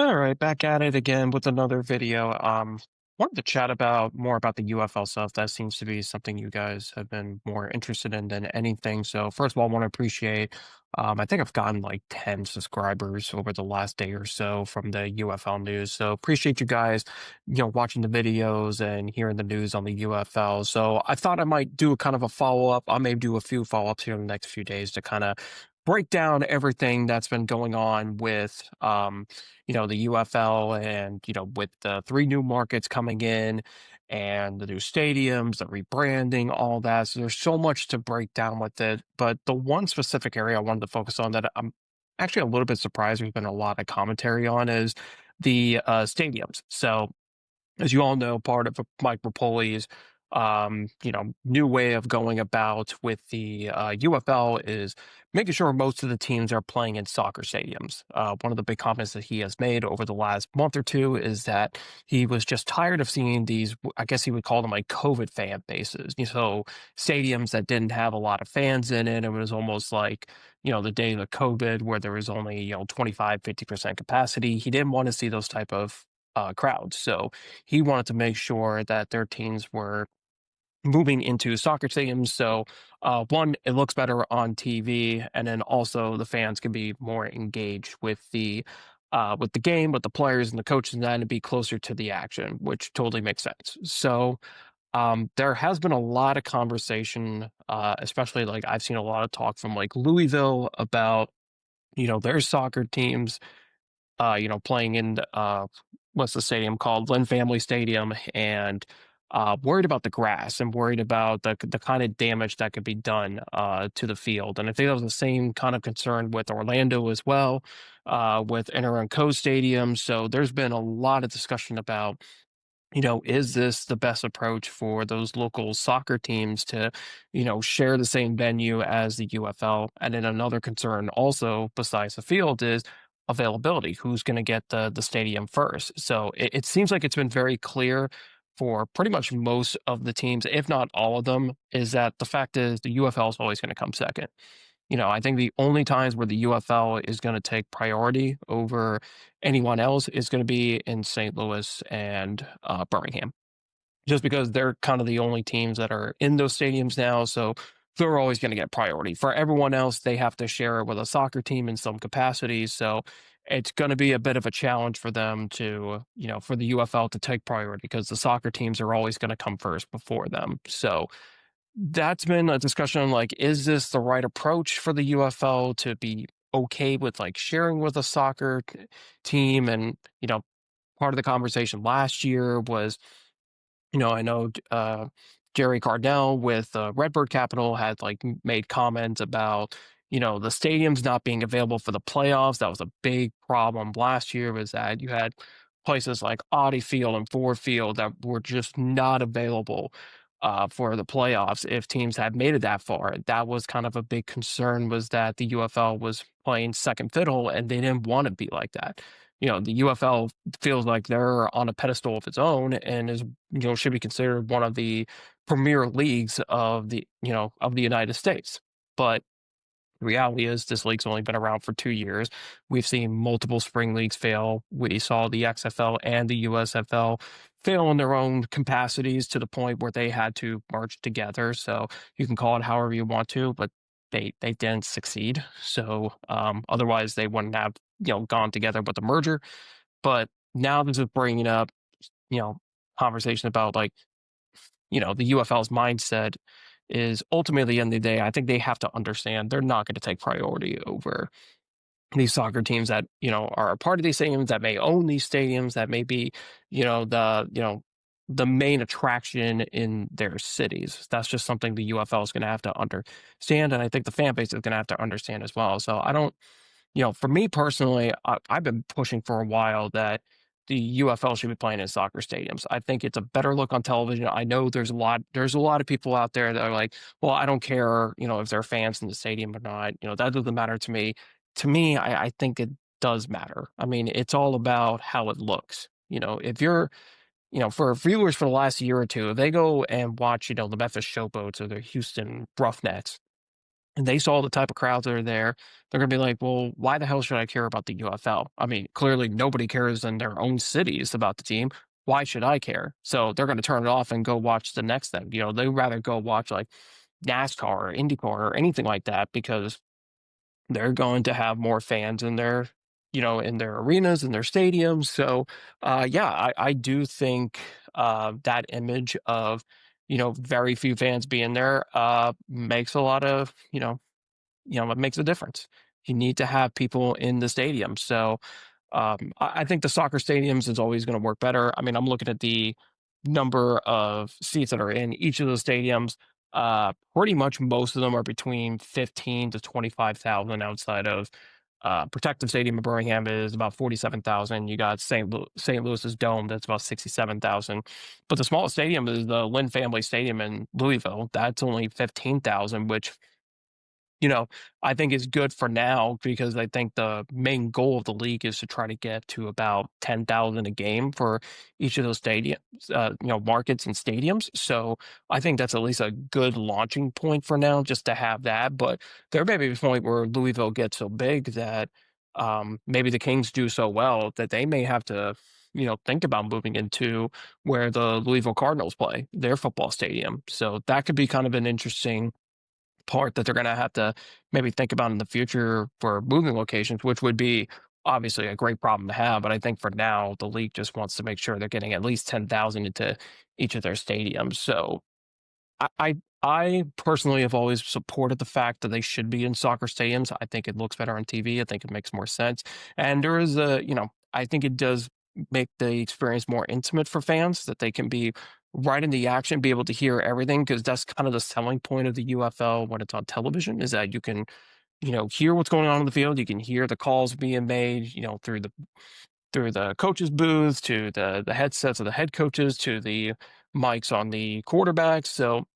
All right, back at it again with another video. Wanted to chat about more about the UFL stuff. That seems to be something you guys have been more interested in than anything. So first of all, I want to appreciate. I think I've gotten like 10 subscribers over the last day or so from the UFL news. So appreciate you guys, watching the videos and hearing the news on the UFL. So I thought I might do a kind of a follow up. I may do a few follow ups here in the next few days to kind of break down everything that's been going on with the UFL and, with the three new markets coming in and the new stadiums, the rebranding, all that. So there's so much to break down with it. But the one specific area I wanted to focus on that I'm actually a little bit surprised there's been a lot of commentary on is the stadiums. So as you all know, part of Mike Rapoli's new way of going about with the UFL is making sure most of the teams are playing in soccer stadiums. One of the big comments that he has made over the last month or two is that he was just tired of seeing these, I guess he would call them like COVID fan bases. So stadiums that didn't have a lot of fans in it. It was almost like, the day of the COVID where there was only, 25, 50% capacity. He didn't want to see those type of crowds. So he wanted to make sure that their teams were moving into soccer stadiums. So, one, it looks better on TV, and then also the fans can be more engaged with the game, with the players and the coaches, and that, and be closer to the action, which totally makes sense. So, there has been a lot of conversation, especially like I've seen a lot of talk from like Louisville about their soccer teams playing in what's the stadium called? Lynn Family Stadium, and worried about the grass and worried about the kind of damage that could be done to the field. And I think that was the same kind of concern with Orlando as well, with Inter and Co Stadium. So there's been a lot of discussion about is this the best approach for those local soccer teams to, share the same venue as the UFL? And then another concern also besides the field is availability. Who's going to get the stadium first? So it seems like it's been very clear for pretty much most of the teams, if not all of them, is that the fact is the UFL is always going to come second. I think the only times where the UFL is going to take priority over anyone else is going to be in St. Louis and Birmingham, just because they're kind of the only teams that are in those stadiums now. So they're always going to get priority. For everyone else, they have to share it with a soccer team in some capacity. So it's going to be a bit of a challenge for them to, for the UFL to take priority because the soccer teams are always going to come first before them. So that's been a discussion on like, is this the right approach for the UFL to be okay with like sharing with a soccer team? And, part of the conversation last year was, I know Jerry Cardinal with Redbird Capital had like made comments about, the stadiums not being available for the playoffs. That was a big problem last year, was that you had places like Audi Field and Ford Field that were just not available for the playoffs if teams had made it that far. That was kind of a big concern, was that the UFL was playing second fiddle and they didn't want to be like that. The UFL feels like they're on a pedestal of its own and is, should be considered one of the premier leagues of the United States. But the reality is this league's only been around for 2 years. We've seen multiple spring leagues fail. We saw the XFL and the USFL fail in their own capacities to the point where they had to merge together. So you can call it however you want to, but they didn't succeed. So otherwise they wouldn't have gone together with the merger. But now this is bringing up you know conversation about like the UFL's mindset is ultimately at the end of the day, I think they have to understand they're not going to take priority over these soccer teams that, are a part of these stadiums, that may own these stadiums, that may be, the main attraction in their cities. That's just something the UFL is going to have to understand. And I think the fan base is going to have to understand as well. So I don't, for me personally, I've been pushing for a while that the UFL should be playing in soccer stadiums. I think it's a better look on television. I know there's a lot of people out there that are like, well, I don't care, if there are fans in the stadium or not. That doesn't matter to me. To me, I think it does matter. I mean, it's all about how it looks. If you're, for viewers for the last year or two, if they go and watch, the Memphis Showboats or the Houston Roughnecks, and they saw the type of crowds that are there, they're gonna be like, "Well, why the hell should I care about the UFL? I mean, clearly nobody cares in their own cities about the team. Why should I care?" So they're gonna turn it off and go watch the next thing. They'd rather go watch like NASCAR or IndyCar or anything like that because they're going to have more fans in their arenas and their stadiums. So, yeah, I do think that image of very few fans being there makes a lot of it makes a difference. You need to have people in the stadium. So I think the soccer stadiums is always going to work better. I mean, I'm looking at the number of seats that are in each of those stadiums. Pretty much most of them are between 15 to 25,000 outside of Protective Stadium in Birmingham is about 47,000. You got St. Louis's Dome, that's about 67,000. But the smallest stadium is the Lynn Family Stadium in Louisville. That's only 15,000, which you know, I think is good for now because I think the main goal of the league is to try to get to about 10,000 a game for each of those stadiums, markets and stadiums. So I think that's at least a good launching point for now, just to have that. But there may be a point where Louisville gets so big that maybe the Kings do so well that they may have to, think about moving into where the Louisville Cardinals play, their football stadium. So that could be kind of an interesting part that they're going to have to maybe think about in the future for moving locations, which would be obviously a great problem to have. But I think for now, the league just wants to make sure they're getting at least 10,000 into each of their stadiums. So I personally have always supported the fact that they should be in soccer stadiums. I think it looks better on TV. I think it makes more sense. And there is I think it does make the experience more intimate for fans that they can be right in the action, be able to hear everything because that's kind of the selling point of the UFL when it's on television is that you can, hear what's going on in the field. You can hear the calls being made, through the coaches booth to the headsets of the head coaches to the mics on the quarterbacks. So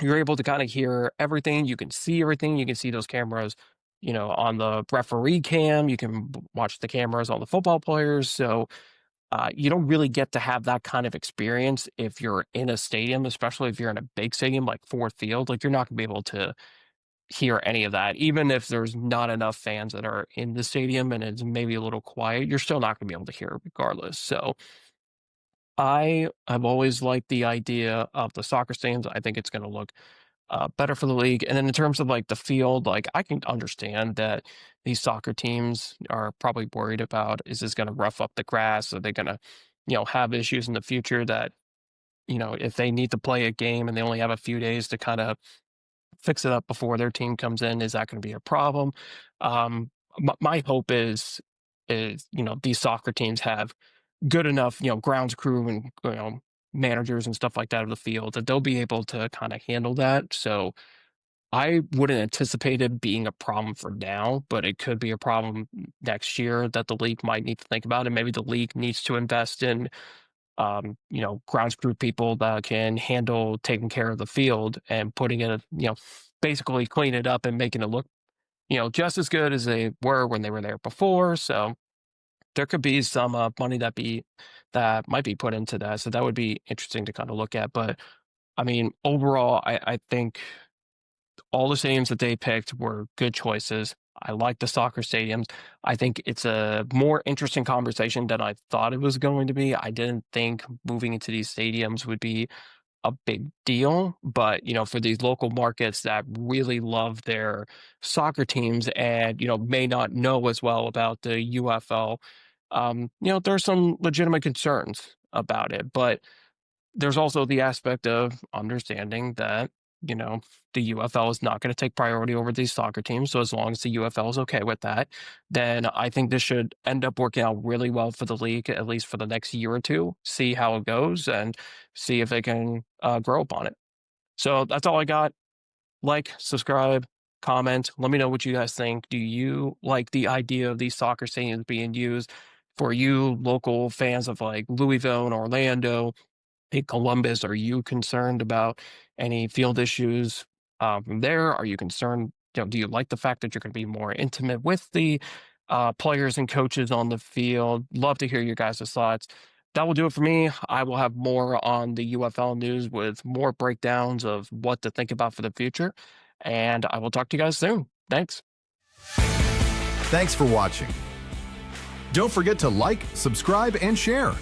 you're able to kind of hear everything. You can see everything. You can see those cameras, on the referee cam. You can watch the cameras on the football players. So you don't really get to have that kind of experience if you're in a stadium, especially if you're in a big stadium like Ford Field. Like you're not going to be able to hear any of that, even if there's not enough fans that are in the stadium and it's maybe a little quiet. You're still not going to be able to hear it regardless. So I have always liked the idea of the soccer stadiums. I think it's going to look better for the league. And then in terms of like the field, like I can understand that these soccer teams are probably worried about is this going to rough up the grass? Are they going to, have issues in the future that, if they need to play a game and they only have a few days to kind of fix it up before their team comes in, is that going to be a problem? My hope is these soccer teams have good enough, grounds crew and managers and stuff like that of the field that they'll be able to kind of handle that. So I wouldn't anticipate it being a problem for now, but it could be a problem next year that the league might need to think about. And maybe the league needs to invest in, grounds crew people that can handle taking care of the field and putting it, basically clean it up and making it look, just as good as they were when they were there before. So there could be some money that might be put into that. So that would be interesting to kind of look at. But I mean, overall, I think all the stadiums that they picked were good choices. I like the soccer stadiums. I think it's a more interesting conversation than I thought it was going to be. I didn't think moving into these stadiums would be a big deal, but for these local markets that really love their soccer teams and may not know as well about the UFL, there's some legitimate concerns about it, but there's also the aspect of understanding that, you know, the UFL is not going to take priority over these soccer teams. So as long as the UFL is okay with that, then I think this should end up working out really well for the league, at least for the next year or two, see how it goes and see if they can grow upon it. So that's all I got. Like, subscribe, comment. Let me know what you guys think. Do you like the idea of these soccer stadiums being used for you local fans of like Louisville and Orlando? Hey, Columbus, are you concerned about any field issues from there? Are you concerned? Do you like the fact that you're going to be more intimate with the players and coaches on the field? Love to hear your guys' thoughts. That will do it for me. I will have more on the UFL news with more breakdowns of what to think about for the future. and I will talk to you guys soon. Thanks. Thanks for watching. Don't forget to like, subscribe, and share.